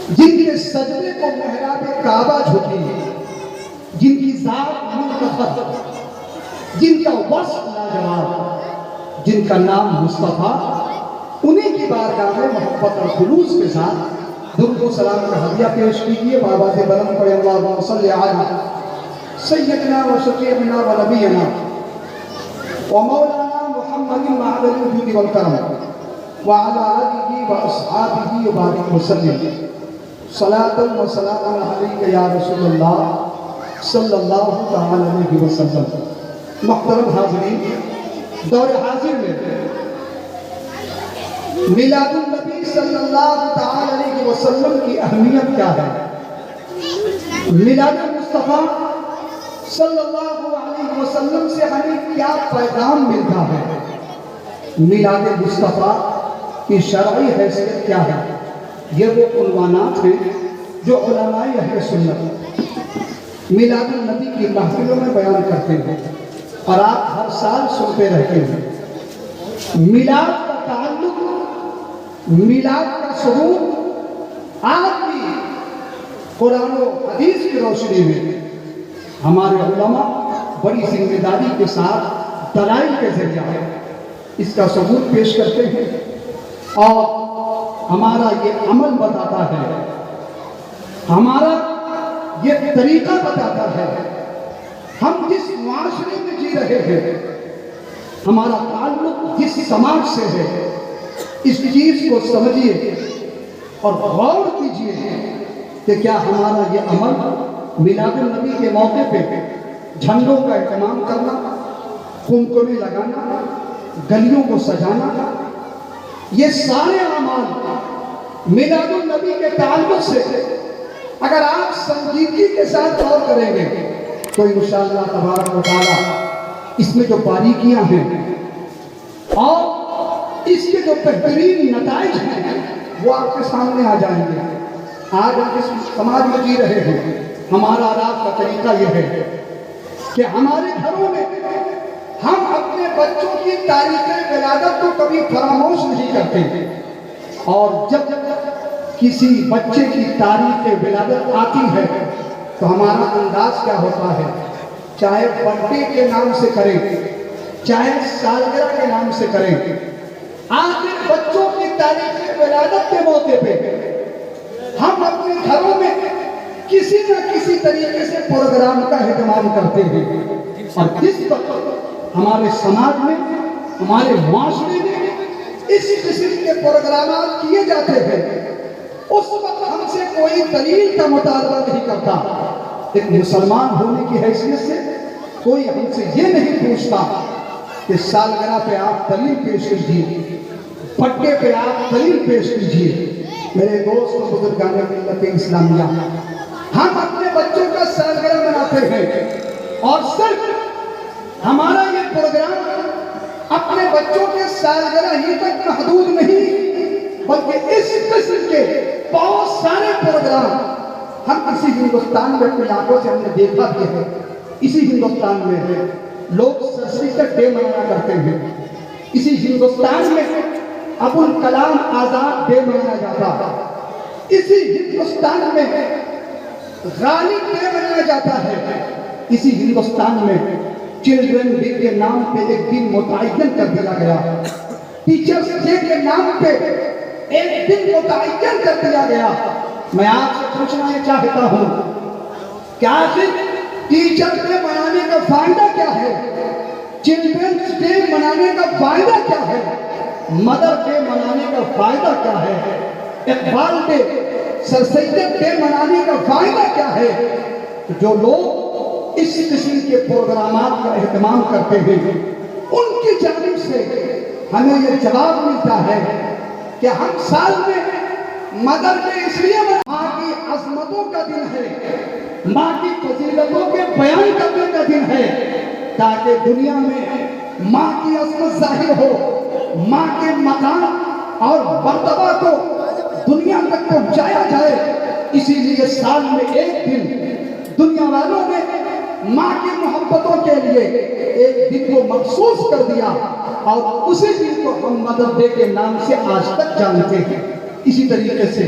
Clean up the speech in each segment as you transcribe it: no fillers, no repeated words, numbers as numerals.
جن کے سجدے کو محراب کعبہ جھکی ہے، جن کی ذات منتخب، جن کا وصف لاجواب، جن کا نام مصطفیٰ، انہیں کی بارگاہ میں محبت اور خلوص کے ساتھ درود و سلام کا ہدیہ پیش کیجیے۔ بابا سے بلند پڑھے اللہم صلی علی سیدنا و شفیعنا و نبینا و مولانا محمد معدن الجود والکرم وعلى آلہ و اصحابہ وبارک وسلم صلاۃ و سلام علیک یا رسول اللہ صلی اللہ تعالی علیہ وسلم۔ محترم حاضرین، دور حاضر میں میلاد النبی صلی اللہ تعالی علیہ وسلم کی اہمیت کیا ہے؟ میلاد مصطفیٰ صلی اللہ علیہ وسلم سے ہمیں کیا پیغام ملتا ہے؟ میلاد مصطفیٰ کی شرعی حیثیت کیا ہے؟ یہ وہ عنوانات ہیں جو علماء اہل سنت میلاد النبی کی محفلوں میں بیان کرتے ہیں اور آپ ہر سال سنتے رہتے ہیں۔ میلاد کا تعلق، میلاد کا ثبوت آج بھی قرآن و حدیث کی روشنی میں ہمارے علماء بڑی ذمہ داری کے ساتھ دلائل کے ذریعے اس کا ثبوت پیش کرتے ہیں اور ہمارا یہ عمل بتاتا ہے، ہمارا یہ طریقہ بتاتا ہے، ہم جس معاشرے میں جی رہے ہیں، ہمارا تعلق جس سماج سے ہے، اس چیز کو سمجھیے اور غور کیجئے کہ کیا ہمارا یہ عمل میلاد النبی کے موقع پہ جھنڈوں کا اہتمام کرنا، قمقمے لگانا، گلیوں کو سجانا، یہ سارے اعمال میلاد النبی کے تعلق سے اگر آپ سنجیدگی کے ساتھ غور کریں گے تو انشاءاللہ تبارک و تعالی اس میں جو باریکیاں ہیں اور اس کے جو بہترین نتائج ہیں وہ آپ کے سامنے آ جائیں گے۔ آج ہم اس سماج میں جی رہے ہیں، ہمارا رات کا طریقہ یہ ہے کہ ہمارے گھروں میں ہم اپنے بچوں کی تاریخ ولادت کو کبھی فراموش نہیں کرتے، اور جب کسی بچے کی تاریخ ولادت آتی ہے تو ہمارا انداز کیا ہوتا ہے؟ چاہے برتھڈے کے نام سے کریں، چاہے سالگرہ کے نام سے کریں، آخر بچوں کی تاریخ ولادت کے موقع پہ ہم اپنے گھروں میں کسی نہ کسی طریقے سے پروگرام کا اہتمام کرتے ہیں، اور جس وقت ہمارے سماج میں، ہمارے معاشرے میں اس قسم کے پروگرامات کیے جاتے ہیں، اس وقت ہم سے کوئی دلیل کا مطالبہ نہیں کرتا۔ ایک مسلمان ہونے کی حیثیت سے کوئی ہم سے یہ نہیں پوچھتا کہ سالگرہ پہ آپ دلیل پیش کیجیے، برتھڈے پہ آپ دلیل پیش کیجیے۔ میرے دوست و بزرگان ملت اسلامیہ، ہم اپنے بچوں کا سالگرہ مناتے ہیں اور صرف ہمارا یہ پروگرام اپنے بچوں کے سالگرہ ہی تک محدود نہیں، بلکہ اس قسم کے بہت سارے پروگرام ہم اسی ہندوستان میں اپنی آنکھوں سے ہم نے دیکھا بھی ہے۔ اسی ہندوستان میں لوگ سرسٹر ڈے منایا کرتے ہیں، اسی ہندوستان میں ابوالکلام آزاد ڈے منایا جاتا، اسی ہندوستان میں غالب ڈے منایا جاتا ہے، اسی ہندوستان میں چلڈرن ڈے کے نام پہ ایک دن متعین کر دیا گیا، ٹیچرز ڈے کے نام پہ ایک دن متعین کر دیا گیا۔ میں آپ سے پوچھنا یہ چاہتا ہوں کہ آخر ٹیچر ڈے منانے کا فائدہ کیا ہے؟ چلڈرنز ڈے منانے کا فائدہ کیا ہے؟ مدر ڈے منانے کا فائدہ کیا ہے؟ اقبال ڈے، سر سید ڈے منانے کا فائدہ کیا ہے؟ جو لوگ اس قسم کے پروگرامات کا اہتمام کرتے ہیں ان کی جانب سے ہمیں یہ جواب ملتا ہے کہ ہم سال میں مدر ڈے اس لیے ماں کی عظمتوں کا دن ہے، ماں کی فضیلتوں کے بیان کرنے کا دن ہے، تاکہ دنیا میں ماں کی عظمت ظاہر ہو، ماں کے مقام اور مرتبہ کو دنیا تک پہنچایا جائے۔ اسی لیے سال میں ایک دن دنیا والوں نے ماں کی محبتوں کے لیے ایک دن کو مخصوص کر دیا، اور اسی دن کو ہم مدر ڈے کے نام سے آج تک جانتے ہیں۔ اسی طریقے سے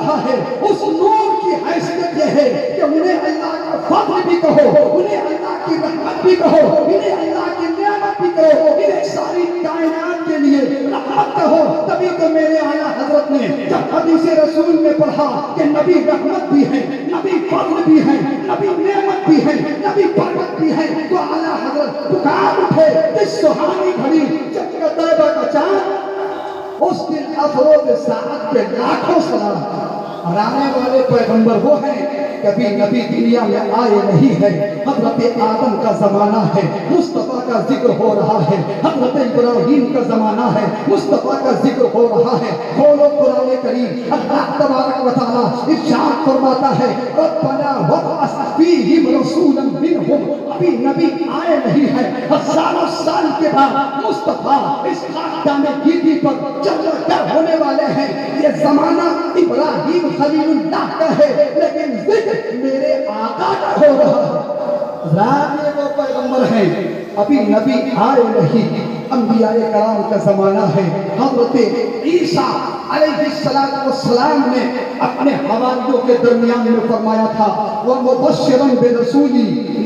رہا ہے اس نور کی حیثیت یہ ہے کہ انہیں اللہ کا فضل بھی کہو، انہیں اللہ کی رحمت بھی کہو، انہیں اللہ کی نعمت بھی کہو، انہیں ساری کائنات کے لیے رحمت کہو۔ تبھی تو میرے اعلیٰ حضرت نے جب حدیث رسول میں پڑھا کہ نبی رحمت بھی ہے، نبی فضل بھی ہے، نبی نعمت بھی ہے، نبی برکت بھی ہے، تو اعلیٰ حضرت پکار اٹھے اس سہانی گھڑی جب کہ طیبہ کا چاند اس دن افروز ساعت کے لاکھوں سلام۔ اور آنے والے پیغمبر وہ ہیں کبھی نبی دنیا میں آئے نہیں ہے، حضرت آدم کا زمانہ ہے، مصطفیٰ کا ذکر ہو رہا ہے، حضرت ابراہیم کا زمانہ ہے، مصطفیٰ کا ذکر ہو رہا ہے۔ کھولو قرآن کریم، اللہ تبارک و تعالیٰ ارشاد فرماتا ہے ربنا وابعث فیہم رسولا منہم، ابھی نبی آئے نہیں ہے، ہزاروں سال کے بعد مصطفیٰ اس خاکدان گیتی پر چل کر ہونے والے ہیں۔ یہ زمانہ ابراہیم خلیل اللہ کا ہے، لیکن ذکر میرے آقا کا ہو رہا ہے۔ رات میں وہ پیغمبر ہیں ابھی نبی آئے نہیں، انبیاء کرام کا زمانہ ہے۔ حضرت عیسیٰ علیہ السلام نے اپنے حواریوں کے درمیان میں فرمایا تھا وَمُبَشِّرًا بِرَسُولٍ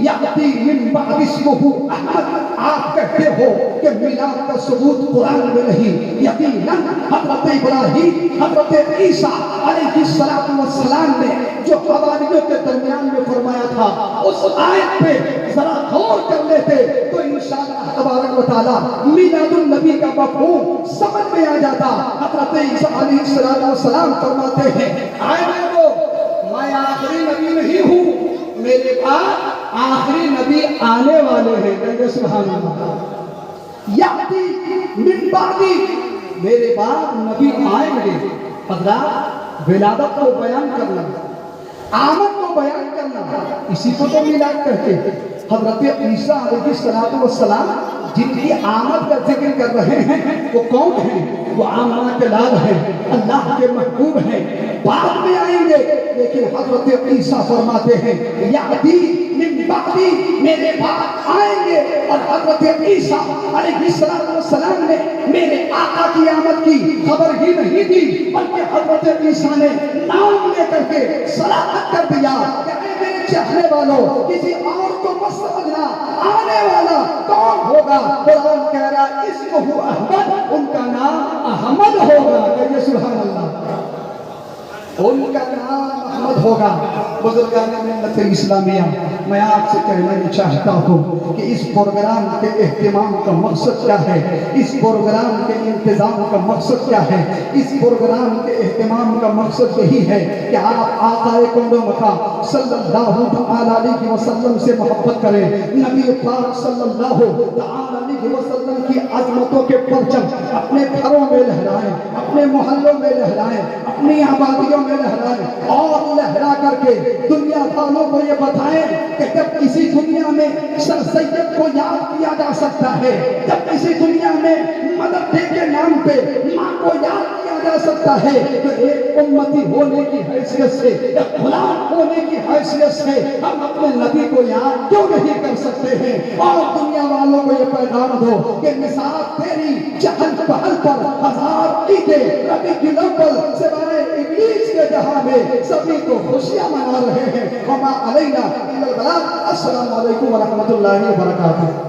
يَأْتِي مِن بَعْدِهِ اسْمُهُ أَحْمَدُ۔ آپ کہتے ہو کہ میلاد کا ثبوت قرآن میں نہیں، یقیناً حضرت ابراہیم حضرت عیسیٰ علیہ السلام نے جو حواریوں کے درمیان میں فرمایا تھا اس آیت پہ ذرا غور کر لیتے تو انشاءاللہ تبارک و تعالیٰ میلاد النبی کا مفہوم سمجھ میں آ جاتا۔ حضرت عیسیٰ علیہ السلام فرماتے ہیں آئے وہ میں آخری نبی نہیں ہوں، میرے بعد آخری نبی آنے والے ہیں، کہتے سبحان اللہ۔ یاتی من بعدی، میرے بعد نبی آئیں گے۔ حضرات ولادت کو بیان کرنا، آمد کو بیان کرنا، اسی کو تو میلاد کہتے ہیں۔ حضرت عیسیٰ علیہ السلام جن کی آمد کا ذکر کر رہے ہیں وہ کون ہیں؟ وہ آمنہ کے لال ہیں، اللہ کے محبوب ہیں، بعد میں آئیں گے۔ لیکن حضرت عیسیٰ فرماتے ہیں یاتی من بعدی، میرے بعد آئیں گے۔ اور حضرت عیسیٰ علیہ السلام نے میرے آقا کی آمد کی خبر ہی نہیں دی، بلکہ حضرت عیسیٰ نے نام لے کر کے صراحت کر دیا کہ اے میرے چاہنے والوں کسی اور کو مت سمجھنا، آنے والا کون ہوگا؟ قرآن کہہ رہا اسمہ احمد، ان کا نام احمد ہوگا، کہیے سبحان اللہ، ان کا نام احمد ہوگا۔ بزرگان ملت اسلامیہ، میں آپ سے کہنا یہ چاہتا ہوں کہ اس پروگرام کے اہتمام کا مقصد کیا ہے، اس پروگرام کے انتظام کا مقصد کیا ہے؟ اس پروگرام کے اہتمام کا مقصد یہی ہے کہ آپ آقا کون و مقام صلی اللہ علیہ وسلم سے محبت کریں، نبی پاک صلی اللہ علیہ وسلم کی عظمتوں کے پرچم اپنے گھروں میں لہرائیں، اپنے محلوں میں لہرائیں، اپنی آبادیوں میں لہرائیں، اور لہرا کر کے دنیا والوں کو یہ بتائیں کہ جب کسی دنیا میں سر سید کو یاد کیا جا سکتا ہے، جب کسی دنیا میں مدد ڈے کے نام پہ ماں کو یاد کیا جا سکتا ہے، تو ایک امتی ہونے کی حیثیت سے، ایک غلام ہونے کی حیثیت سے ہم اپنے نبی کو یاد کیوں نہیں کر سکتے ہیں؟ اور دنیا والوں کو یہ پیغام دو کہ نثار تیری چہل پہل پر ہزار عیدیں ربیع الاول سوائے ابلیس کے جہاں میں سبھی کو خوشیاں منا رہے ہیں۔ وما علینا الا البلاغ۔ السلام علیکم ورحمۃ اللہ وبرکاتہ۔